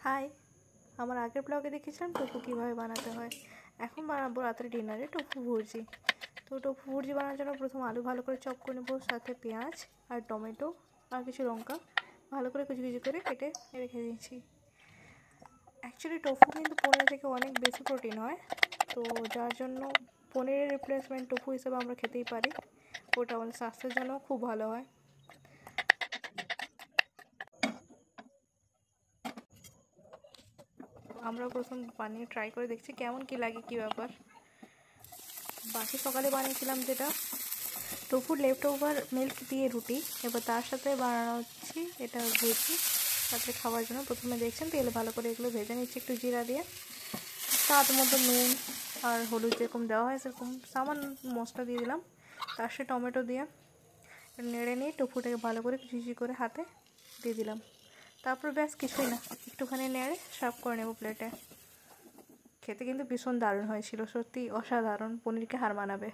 High, আমার আগের ব্লগে দেখেছিলাম টোফু কীভাবে বানাতে হয়। এখন বানাবো রাতের ডিনারে টোফু ভুর্জি। তো টোফু ভুর্জি বানানোর জন্য প্রথম আলু ভালো করে চপ করে নেবো, সাথে পেঁয়াজ আর টমেটো আর কিছু লঙ্কা ভালো করে কুচি কুচি করে কেটে রেখে দিয়েছি। অ্যাকচুয়ালি টোফু কিন্তু পনির থেকে অনেক বেশি প্রোটিন হয়, তো যার জন্য পনিরের রিপ্লেসমেন্ট টোফু হিসেবে আমরা খেতেই পারি। ওটা আমাদের স্বাস্থ্যের জন্য খুব ভালো হয়। আমরা প্রথম বানিয়ে ট্রাই করে দেখছি কেমন কি লাগে, কি ব্যাপার। বাকি সকালে বানিয়েছিলাম যেটা টোফুর লেফট ওভার মিল্ক দিয়ে রুটি, এবার তার সাথে বানানো হচ্ছে এটা ভুজি। সাথে খাওয়ার জন্য প্রথমে দেখছেন তেলে ভালো করে এগুলো ভেজে নিচ্ছি একটু জিরা দিয়ে, স্বাদ মতো নুন আর হলুদ যেরকম দেওয়া হয় সেরকম সামান্য মশলা দিয়ে দিলাম, তার সাথে টমেটো দিয়ে নেড়ে নিয়ে টোফুটাকে ভালো করে কুচি করে হাতে দিয়ে দিলাম। তারপর ব্যাস কিছুই না, একটুখানি নেড়ে সার্ভ করে নেব প্লেটে। খেতে কিন্তু ভীষণ দারুণ হয়েছিল, সত্যি অসাধারণ, পনিরকে হার মানাবে।